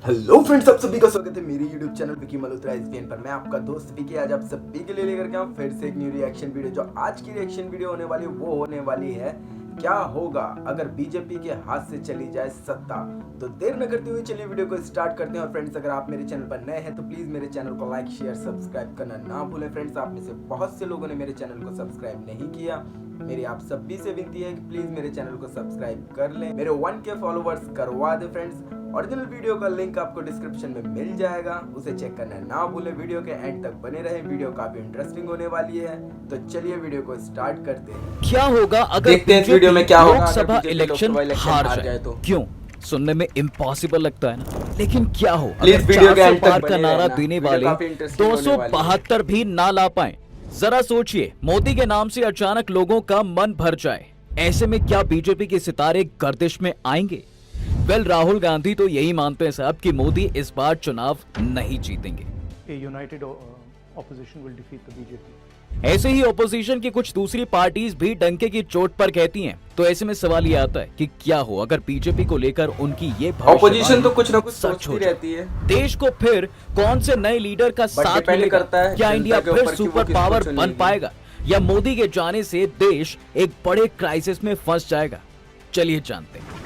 Hello friends, आप सभी का स्वागत है मेरे YouTube channel Vicky Malhotra SVN पर। मैं आपका दोस्त विकी आज आप सभी के लिए लेकर के आऊं फिर से एक न्यू रिएक्शन वीडियो। जो आज की रिएक्शन वीडियो होने वाली वो होने वाली है क्या होगा अगर बीजेपी के हाथ से चली जाए सत्ता। तो देर न करते हुए चलिए वीडियो को स्टार्ट करते हैं। और फ्रेंड्स, अगर आप मेरे चैनल पर नए हैं तो प्लीज मेरे चैनल को लाइक शेयर सब्सक्राइब करना ना भूलें। फ्रेंड्स, आप में से बहुत से लोगों ने मेरे चैनल को सब्सक्राइब नहीं किया। मेरी आप सभी से विनती है कि प्लीज मेरे चैनल को सब्सक्राइब कर लें, मेरे 1K फॉलोवर्स करवा दे। फ्रेंड्स, ओरिजिनल वीडियो का लिंक आपको डिस्क्रिप्शन में मिल जाएगा, उसे चेक करना ना भूलें। वीडियो के एंड तक बने रहें, वीडियो काफी इंटरेस्टिंग होने वाली है। तो चलिए वीडियो को स्टार्ट करते हैं। क्या होगा अगर देखते हैं इस वीडियो में क्या होगा लोकसभा अगर इलेक्शन हार जाए तो। क्यों सुनने में इम्पॉसिबल लगता है ना, लेकिन क्या हो प्लीज अगर वीडियो के 400 एंड तक पार का बने नारा रहना। देने वीडियो वाले काफी इंटरेस्टिंग होने वाली है। 272 भी ना ला पाए। जरा सोचिए, मोदी के नाम से अचानक लोगों का मन भर जाए, ऐसे में क्या बीजेपी के सितारे गर्दिश में आएंगे? वेल, राहुल गांधी तो यही मानते हैं साहब कि मोदी इस बार चुनाव नहीं जीतेंगे। A united opposition will defeat the BJP. ऐसे ही ऑपोजिशन की कुछ दूसरी पार्टीज भी डंके की चोट पर कहती हैं। तो ऐसे में सवाल ये आता है कि क्या हो अगर बीजेपी को लेकर उनकी ये ऑपोजिशन तो कुछ ना कुछ सच सोचती हो जाए। रहती है। देश को फिर कौन से नए लीडर का साथ डिपेंड मिलेगा? करता है क्या जनता इंडिया के फिर ऊपर कि वो सुपर किसको पावर बन चुनेगी। पाएगा या मोदी के जाने से देश एक बड़े क्राइसिस में फंस जाएगा? चलिए जानते हैं।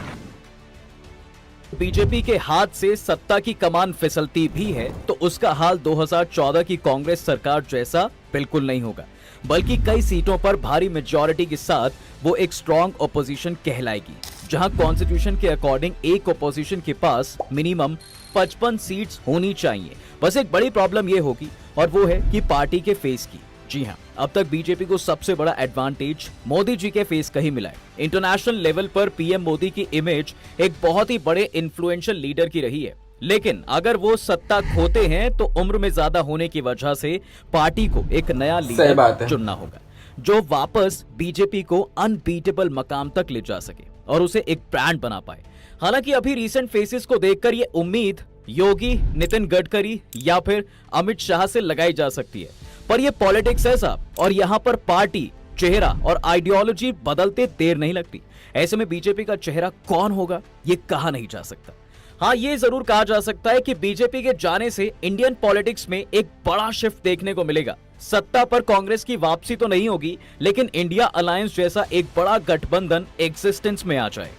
बीजेपी के हाथ से सत्ता की कमान फिसलती भी है तो उसका हाल 2014 की कांग्रेस सरकार जैसा बिल्कुल नहीं होगा, बल्कि कई सीटों पर भारी मेजॉरिटी के साथ वो एक स्ट्रॉन्ग ऑपोजिशन कहलाएगी, जहां कॉन्स्टिट्यूशन के अकॉर्डिंग एक ऑपोजिशन के पास मिनिमम 55 सीट्स होनी चाहिए। बस एक बड़ी प्रॉब्लम ये होगी और वो है कि पार्टी के फेस की। जी हाँ, अब तक बीजेपी को सबसे बड़ा एडवांटेज मोदी जी के फेस का ही मिला है। इंटरनेशनल लेवल पर पीएम मोदी की इमेज एक बहुत ही बड़े इन्फ्लुएंशियल लीडर की रही है, लेकिन अगर वो सत्ता खोते हैं तो उम्र में ज्यादा होने की वजह से पार्टी को एक नया लीडर चुनना होगा जो वापस बीजेपी को अनबीटेबल मकाम तक ले जा सके और उसे एक ब्रांड बना पाए। हालांकि अभी रीसेंट फेसेस को देखकर ये उम्मीद योगी, नितिन गडकरी या फिर अमित शाह से लगाई जा सकती है, पर ये पॉलिटिक्स है साहब, और यहाँ पर पार्टी, चेहरा और आइडियोलॉजी बदलते देर नहीं लगती। ऐसे में बीजेपी का चेहरा कौन होगा ये कहा नहीं जा सकता। हाँ, ये जरूर कहा जा सकता है कि बीजेपी के जाने से इंडियन पॉलिटिक्स में एक बड़ा शिफ्ट देखने को मिलेगा। सत्ता पर कांग्रेस की वापसी तो नहीं होगी, लेकिन इंडिया अलायंस जैसा एक बड़ा गठबंधन एग्जिस्टेंस में आ जाए।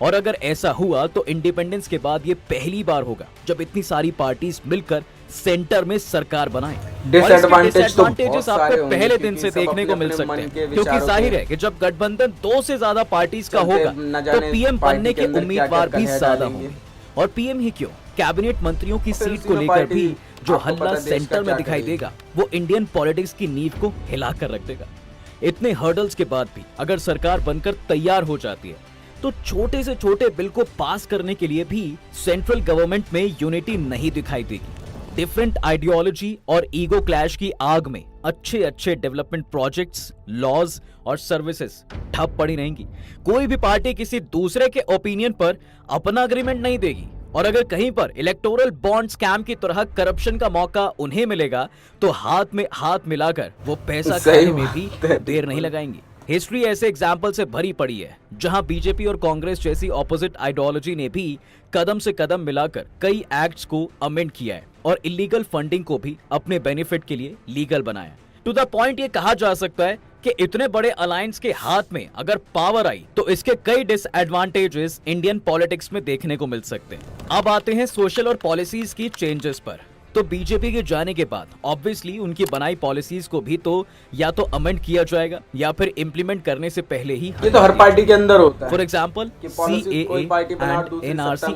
और अगर ऐसा हुआ तो इंडिपेंडेंस के बाद ये पहली बार होगा जब इतनी सारी पार्टीज मिलकर सेंटर में सरकार बनाए। डिसएडवांटेजेस आपको पहले दिन से देखने को मिल सकते हैं, क्योंकि जाहिर है कि जब गठबंधन 2 से ज्यादा पार्टीज का होगा तो पीएम बनने के उम्मीदवार भी ज्यादा होंगे। और पीएम ही क्यों, कैबिनेट मंत्रियों की सीट को लेकर भी जो हल्ला सेंटर में दिखाई देगा वो इंडियन पॉलिटिक्स की नींव को हिला कर रख देगा। इतने हर्डल्स के बाद भी अगर सरकार बनकर तैयार हो जाती है तो छोटे से छोटे बिल को पास करने के लिए भी सेंट्रल गवर्नमेंट में यूनिटी नहीं दिखाई देगी। डिफरेंट आइडियोलॉजी और ईगो क्लैश की आग में अच्छे अच्छे डेवलपमेंट प्रोजेक्ट्स, लॉज और सर्विसेज ठप पड़ी रहेंगी। कोई भी पार्टी किसी दूसरे के ओपिनियन पर अपना एग्रीमेंट नहीं देगी, और अगर कहीं पर इलेक्टोरल बॉन्ड स्कैम की तरह करप्शन का मौका उन्हें मिलेगा तो हाथ में हाथ मिलाकर वो पैसा खाने में भी देर नहीं लगाएंगी। हिस्ट्री ऐसे एग्जाम्पल से भरी पड़ी है जहां बीजेपी और कांग्रेस जैसी ऑपोजिट आइडियोलॉजी ने भी कदम से कदम मिलाकर कई एक्ट्स को अमेंड किया है और इलीगल फंडिंग को भी अपने बेनिफिट के लिए लीगल बनाया। टू द पॉइंट ये कहा जा सकता है कि इतने बड़े अलायंस के हाथ में अगर पावर आई तो इसके कई डिसएडवांटेजेस इंडियन पॉलिटिक्स में देखने को मिल सकते हैं। अब आते हैं सोशल और पॉलिसीज की चेंजेस पर। तो बीजेपी के जाने के बाद ऑब्वियसली उनकी बनाई पॉलिसीज को भी तो या तो अमेंड किया जाएगा या फिर इम्प्लीमेंट करने से पहले ही ये तो हर पार्टी के अंदर होता है। For example CAA and NRC,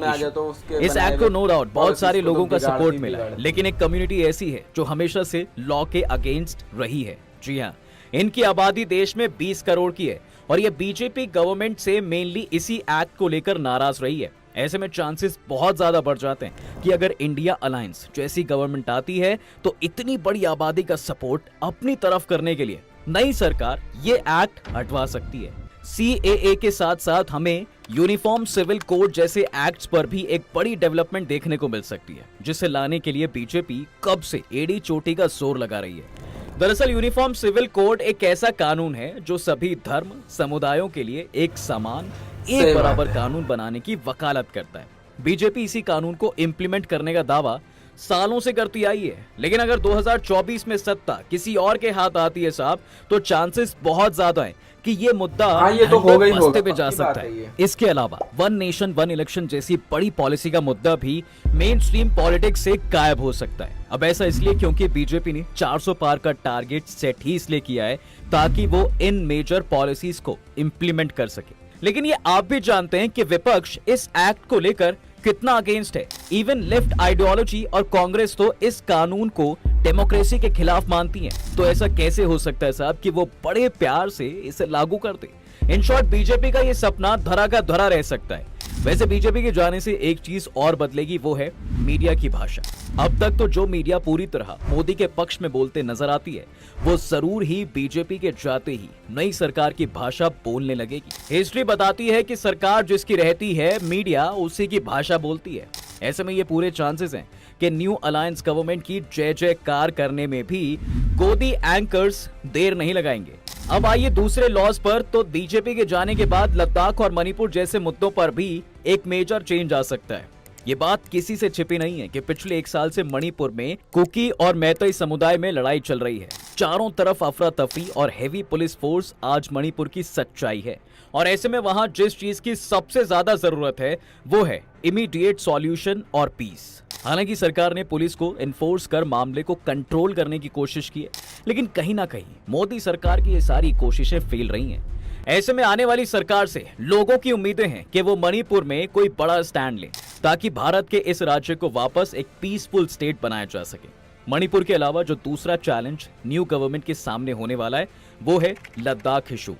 इस एक्ट को नो डाउट बहुत सारे लोगों का सपोर्ट मिला है, लेकिन एक कम्युनिटी ऐसी है जो हमेशा से लॉ के अगेंस्ट रही है। जी हाँ, इनकी आबादी देश में 20 करोड़ की है और ये बीजेपी गवर्नमेंट से मेनली इसी एक्ट को लेकर नाराज रही है। ऐसे में चांसेस बहुत ज्यादा बढ़ जाते हैं कि अगर इंडिया अलायंस जैसी गवर्नमेंट आती है तो इतनी बड़ी आबादी का सपोर्ट अपनी तरफ करने के लिए नई सरकार ये एक्ट हटवा सकती है। CAA के साथ साथ हमें यूनिफॉर्म सिविल कोड जैसे एक्ट्स पर भी एक बड़ी डेवलपमेंट देखने को मिल सकती है, जिसे लाने के लिए बीजेपी कब से एड़ी चोटी का जोर लगा रही है। दरअसल यूनिफॉर्म सिविल कोड एक ऐसा कानून है जो सभी धर्म समुदायों के लिए एक समान, एक बराबर कानून बनाने की वकालत करता है। बीजेपी इसी कानून को इम्प्लीमेंट करने का दावा सालों से करती आई है, लेकिन अगर 2024 में सत्ता किसी और के हाथ आती है साहब, तो चांसेस बहुत ज्यादा है कि ये मुद्दा ये तो होगा ही बस्ते होगा, पे जा पक्की बात सकता है है। ये। इसके अलावा वन नेशन वन इलेक्शन जैसी बड़ी पॉलिसी का मुद्दा भी मेन स्ट्रीम पॉलिटिक्स से गायब हो सकता है। अब ऐसा इसलिए क्योंकि बीजेपी ने 400 पार का टारगेट सेट ही इसलिए किया है ताकि वो इन मेजर पॉलिसीज को इम्प्लीमेंट कर सके। लेकिन ये आप भी जानते हैं कि विपक्ष इस एक्ट को लेकर कितना अगेंस्ट है। इवन लेफ्ट आइडियोलॉजी और कांग्रेस तो इस कानून को डेमोक्रेसी के खिलाफ मानती है। तो ऐसा कैसे हो सकता है साहब कि वो बड़े प्यार से इसे लागू कर दे। इन शॉर्ट बीजेपी का ये सपना धरा का धरा रह सकता है। वैसे बीजेपी के जाने से एक चीज और बदलेगी, वो है मीडिया की भाषा। अब तक तो जो मीडिया पूरी तरह मोदी के पक्ष में बोलते नजर आती है, वो जरूर ही बीजेपी के जाते ही नई सरकार की भाषा बोलने लगेगी। हिस्ट्री बताती है कि सरकार जिसकी रहती है, मीडिया उसी की भाषा बोलती है। ऐसे में ये पूरे चांसेस हैं कि न्यू अलायंस गवर्नमेंट की जय जयकार करने में भी गोदी एंकर्स देर नहीं लगाएंगे। अब आइए दूसरे लॉज पर। तो बीजेपी के जाने के बाद लद्दाख और मणिपुर जैसे मुद्दों पर भी एक मेजर चेंज आ सकता है। ये बात किसी से छिपी नहीं है कि पिछले 1 साल से मणिपुर में कुकी और मैतेई समुदाय में लड़ाई चल रही है। चारों तरफ अफरा तफरी और हेवी पुलिस फोर्स आज मणिपुर की सच्चाई है। और ऐसे में वहां जिस चीज की सबसे ज्यादा जरूरत है, वो है इमीडिएट सॉल्यूशन और पीस। हालांकि सरकार ने पुलिस को एनफोर्स कर मामले को कंट्रोल करने की कोशिश की है, लेकिन कहीं ना कहीं मोदी सरकार की ये सारी कोशिशें फेल रही हैं। ऐसे में आने वाली सरकार से लोगों की उम्मीदें हैं कि वो मणिपुर में कोई बड़ा स्टैंड ले, ताकि भारत के इस राज्य को वापस एक पीसफुल स्टेट बनाया जा सके। मणिपुर के अलावा जो दूसरा चैलेंज न्यू गवर्नमेंट के सामने होने वाला है, वो है लद्दाख इशू।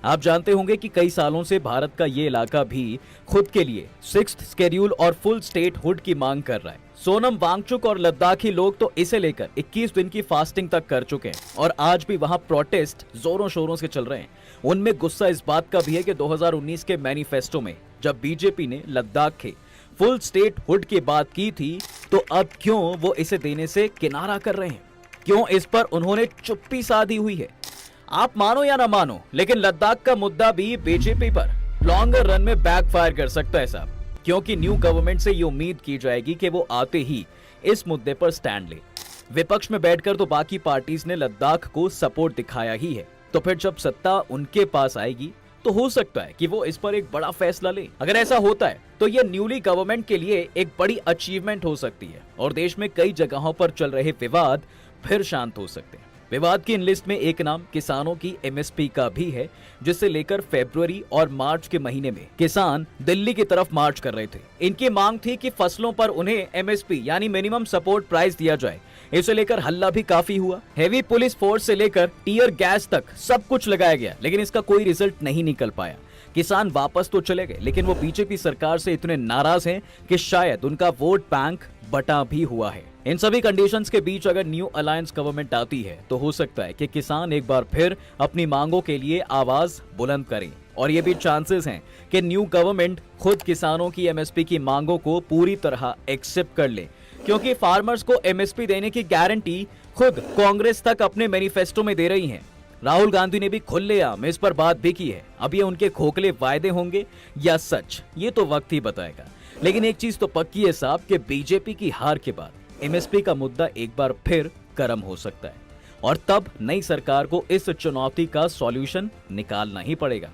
आप जानते होंगे कि कई सालों से भारत का ये इलाका भी खुद के लिए 6th शेड्यूल और फुल स्टेट हुड की मांग कर रहा है। सोनम वांगचुक और लद्दाखी लोग तो इसे लेकर 21 दिन की फास्टिंग तक कर चुके हैं और आज भी वहां प्रोटेस्ट जोरों शोरों से चल रहे हैं। उनमें गुस्सा इस बात का भी है कि 2019 के मैनिफेस्टो में जब बीजेपी ने लद्दाख के फुल स्टेट हुड की बात की थी, तो अब क्यों वो इसे देने से किनारा कर रहे हैं? क्यों इस पर उन्होंने चुप्पी साधी हुई है? आप मानो या ना मानो, लेकिन लद्दाख का मुद्दा भी बीजेपी पर लॉन्गर रन में बैकफायर कर सकता है साहब, क्योंकि न्यू गवर्नमेंट से ये उम्मीद की जाएगी कि वो आते ही इस मुद्दे पर स्टैंड ले। विपक्ष में बैठकर तो बाकी पार्टीज ने लद्दाख को सपोर्ट दिखाया ही है, तो फिर जब सत्ता उनके पास आएगी तो हो सकता है कि वो इस पर एक बड़ा फैसला ले। अगर ऐसा होता है तो ये न्यूली गवर्नमेंट के लिए एक बड़ी अचीवमेंट हो सकती है और देश में कई जगहों पर चल रहे विवाद फिर शांत हो सकते हैं। विवाद की इन लिस्ट में एक नाम किसानों की एमएसपी का भी है, जिसे लेकर फरवरी और मार्च के महीने में किसान दिल्ली की तरफ मार्च कर रहे थे। इनकी मांग थी कि फसलों पर उन्हें एमएसपी यानी मिनिमम सपोर्ट प्राइस दिया जाए। इसे लेकर हल्ला भी काफी हुआ। हेवी पुलिस फोर्स से लेकर टीयर गैस तक सब कुछ लगाया गया, लेकिन इसका कोई रिजल्ट नहीं निकल पाया। किसान वापस तो चले गए, लेकिन वो बीजेपी सरकार से इतने नाराज हैं कि शायद उनका वोट बैंक बटा भी हुआ है। इन सभी कंडीशंस के बीच अगर न्यू अलायंस गवर्नमेंट आती है तो हो सकता है कि किसान एक बार फिर अपनी मांगों के लिए आवाज बुलंद करें, और ये भी चांसेस हैं कि न्यू गवर्नमेंट खुद किसानों की एमएसपी की मांगों को पूरी तरह एक्सेप्ट कर ले, क्योंकि फार्मर्स को एमएसपी देने की गारंटी खुद कांग्रेस तक अपने मैनिफेस्टो में दे रही है। राहुल गांधी ने भी खुलेआम इस पर बात भी की है। अब ये उनके खोखले वायदे होंगे या सच, ये तो वक्त ही बताएगा। लेकिन एक चीज तो पक्की है साहब कि बीजेपी की हार के बाद एमएसपी का मुद्दा एक बार फिर गर्म हो सकता है, और तब नई सरकार को इस चुनौती का सॉल्यूशन निकालना ही पड़ेगा।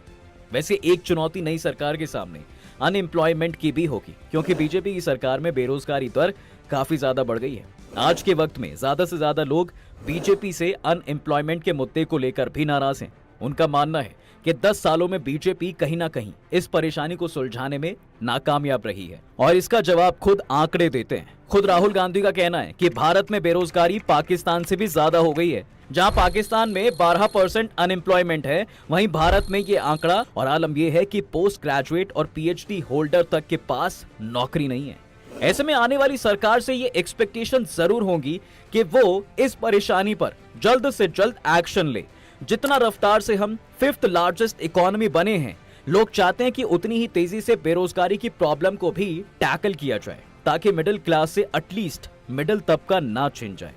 वैसे एक चुनौती नई सरकार के सामने अनएम्प्लॉयमेंट की भी होगी, क्योंकि बीजेपी की सरकार में बेरोजगारी दर काफी ज्यादा बढ़ गई है। आज के वक्त में ज्यादा से ज्यादा लोग बीजेपी से अनएम्प्लॉयमेंट के मुद्दे को लेकर भी नाराज हैं। उनका मानना है कि 10 सालों में बीजेपी कहीं ना कहीं इस परेशानी को सुलझाने में नाकामयाब रही है, और इसका जवाब खुद आंकड़े देते हैं। खुद राहुल गांधी का कहना है कि भारत में बेरोजगारी पाकिस्तान से भी ज्यादा हो गई है। जहां पाकिस्तान में 12% अनएम्प्लॉयमेंट है, वहीं भारत में ये आंकड़ा और आलम यह है कि पोस्ट ग्रेजुएट और पीएचडी होल्डर तक के पास नौकरी नहीं है। ऐसे में आने वाली सरकार से ये एक्सपेक्टेशन जरूर होगी कि वो इस परेशानी पर जल्द से जल्द एक्शन ले। जितना रफ्तार से हम 5th लार्जेस्ट इकोनॉमी बने हैं, लोग चाहते हैं कि उतनी ही तेजी से बेरोजगारी की प्रॉब्लम को भी टैकल किया जाए, ताकि मिडिल क्लास से एटलीस्ट मिडिल तबका ना छिन जाए।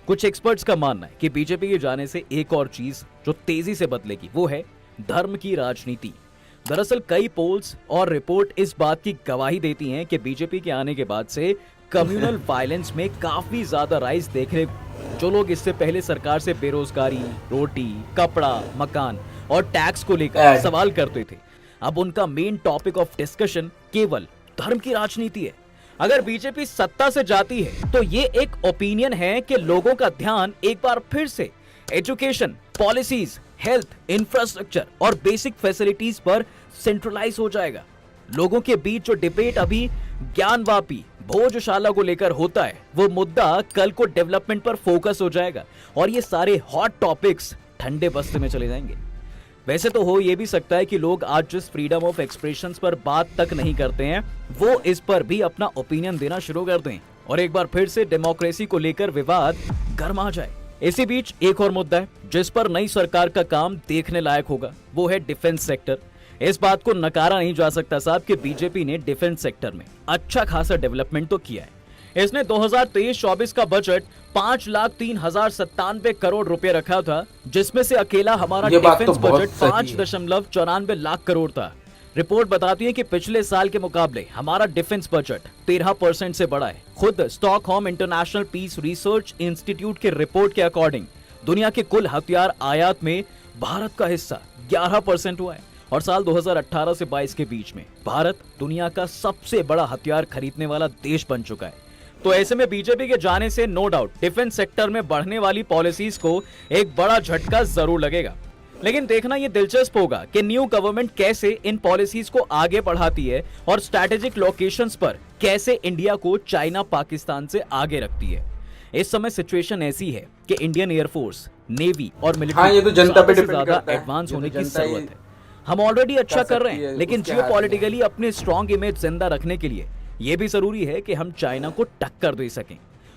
कुछ एक्सपर्ट्स का मानना है कि बीजेपी के जाने से एक और चीज जो तेजी से बदलेगी वो है धर्म की राजनीति। दरअसल कई पोल्स और रिपोर्ट इस बात की गवाही देती हैं कि बीजेपी के आने के बाद से कम्युनल वायलेंस में काफी ज्यादा राइज देखने। जो लोग इससे पहले सरकार से बेरोजगारी, रोटी, कपड़ा, मकान और टैक्स को लेकर सवाल करते थे, अब उनका मेन टॉपिक ऑफ डिस्कशन केवल धर्म की राजनीति है। अगर बीजेपी सत्ता से जाती है तो ये एक ओपिनियन है कि लोगों का ध्यान एक बार फिर से एजुकेशन, पॉलिसीज, हेल्थ, इंफ्रास्ट्रक्चर और बेसिक फैसिलिटीज पर सेंट्रलाइज हो जाएगा। लोगों के बीच जो डिबेट अभी ज्ञानवापी, भोजशाला को लेकर होता है, वो मुद्दा कल को डेवलपमेंट पर फोकस हो जाएगा और ये सारे हॉट टॉपिक्स ठंडे बस्ते में चले जाएंगे। वैसे तो हो ये भी सकता है कि लोग आज जिस फ्रीडम ऑफ एक्सप्रेशन पर बात तक नहीं करते हैं, वो इस पर भी अपना ओपिनियन देना शुरू कर दें और एक बार फिर से डेमोक्रेसी को लेकर विवाद गर्मा जाए। इसी बीच एक और मुद्दा है जिस पर नई सरकार का काम देखने लायक होगा, वो है डिफेंस सेक्टर। इस बात को नकारा नहीं जा सकता साहब कि बीजेपी ने डिफेंस सेक्टर में अच्छा खासा डेवलपमेंट तो किया है। इसने 2023-24 का बजट 5,03,097 करोड़ रुपए रखा था, जिसमें से अकेला हमारा डिफेंस बजट 5.94 लाख करोड़ था। रिपोर्ट बताती है कि पिछले साल के मुकाबले हमारा डिफेंस बजट 13% से बढ़ा है। खुद Stockholm international peace research institute के रिपोर्ट के अकॉर्डिंग दुनिया के कुल हथियार आयात में भारत का हिस्सा 11% हुआ है और साल 2018 से 22 के बीच में भारत दुनिया का सबसे बड़ा हथियार खरीदने वाला देश बन चुका है। तो ऐसे में बीजेपी के जाने से नो डाउट डिफेंस सेक्टर में बढ़ने वाली पॉलिसीज को एक बड़ा झटका जरूर लगेगा। लेकिन देखना यह दिलचस्प होगा कि न्यू गवर्नमेंट कैसे इन पॉलिसीज को आगे बढ़ाती है और स्ट्रैटेजिक लोकेशंस पर कैसे इंडिया को चाइना, पाकिस्तान से आगे रखती है। इस समय सिचुएशन ऐसी है कि इंडियन एयरफोर्स, नेवी और मिलिट्री ज्यादा एडवांस होने की जरूरत है। हम ऑलरेडी अच्छा कर रहे हैं, लेकिन जियोपॉलिटिकली अपने स्ट्रॉन्ग इमेज जिंदा रखने के लिए यह भी जरूरी है कि हम चाइना को टक्कर दे सकें।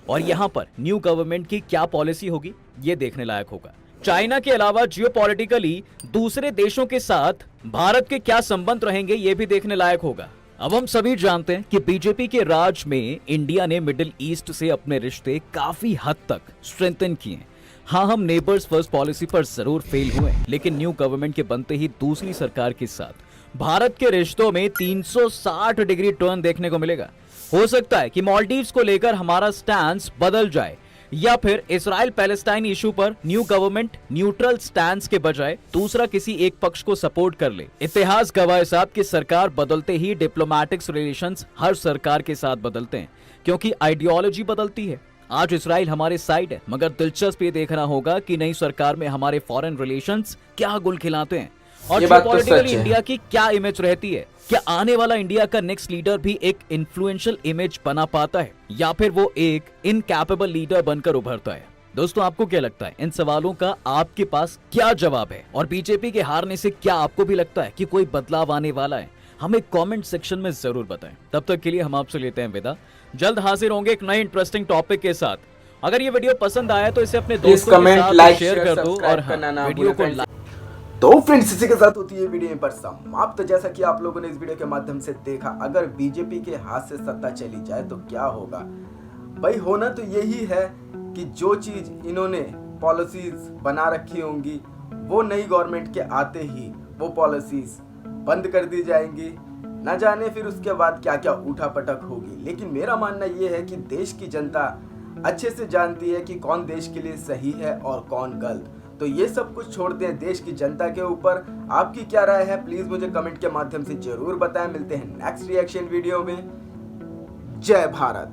और यहाँ पर न्यू गवर्नमेंट की क्या पॉलिसी होगी, ये देखने लायक होगा। चाइना के अलावा जियोपॉलिटिकली दूसरे देशों के साथ भारत के क्या संबंध रहेंगे, ये भी देखने लायक होगा। अब हम सभी जानते हैं कि बीजेपी के राज में इंडिया ने मिडिल ईस्ट से अपने रिश्ते काफी हद तक स्ट्रेंथन किए हैं। हाँ, हम नेबर्स फर्स्ट पॉलिसी पर जरूर फेल हुए, लेकिन न्यू गवर्नमेंट के बनते ही दूसरी सरकार के साथ भारत के रिश्तों में 360 डिग्री टर्न देखने को मिलेगा। हो सकता है कि मालदीव्स को लेकर हमारा स्टैंस बदल जाए या फिर इजराइल पैलेस्टाइन इशू पर न्यू गवर्नमेंट न्यूट्रल स्टैंस के बजाय दूसरा किसी एक पक्ष को सपोर्ट कर ले। इतिहास गवाह है साहब कि सरकार बदलते ही डिप्लोमेटिक्स रिलेशंस हर सरकार के साथ बदलते हैं, क्योंकि आइडियोलॉजी बदलती है। आज इजराइल हमारे साइड है, मगर दिलचस्प ये देखना होगा कि नई सरकार में हमारे फॉरेन रिलेशंस क्या गुल खिलाते हैं और जियोपॉलिटिकली इंडिया की क्या इमेज रहती है। क्या आने वाला इंडिया का नेक्स्ट लीडर भी एक इन्फ्लुएंशियल इमेज बना पाता है या फिर वो एक इनकैपेबल लीडर बनकर उभरता है? दोस्तों, आपको क्या लगता है? इन सवालों का आपके पास क्या जवाब है? और बीजेपी के हारने से क्या आपको भी लगता है कि कोई बदलाव आने वाला है? हमें कमेंट सेक्शन में जरूर बताएं। तब तक के लिए हम आपसे लेते हैं विदा। जल्द हाजिर होंगे एक नए इंटरेस्टिंग टॉपिक के साथ। अगर ये वीडियो पसंद आया तो इसे अपने दोस्तों के साथ शेयर कर दो और वीडियो को लाइक। तो फ्रेंड्स, इसी के साथ होती है वीडियो पर समाप्त। तो जैसा कि आप लोगों ने इस वीडियो के माध्यम से देखा, अगर बीजेपी के हाथ से सत्ता चली जाए तो क्या होगा भाई? होना तो यही है कि जो चीज इन्होंने पॉलिसीज बना रखी होंगी वो नई गवर्नमेंट के आते ही वो पॉलिसीज बंद कर दी जाएंगी। न जाने फिर उसके बाद क्या क्या उठापटक होगी। लेकिन मेरा मानना यह है कि देश की जनता अच्छे से जानती है कि कौन देश के लिए सही है और कौन गलत। तो ये सब कुछ छोड़ते हैं देश की जनता के ऊपर। आपकी क्या राय है, प्लीज मुझे कमेंट के माध्यम से जरूर बताएं। मिलते हैं नेक्स्ट रिएक्शन वीडियो में। जय भारत।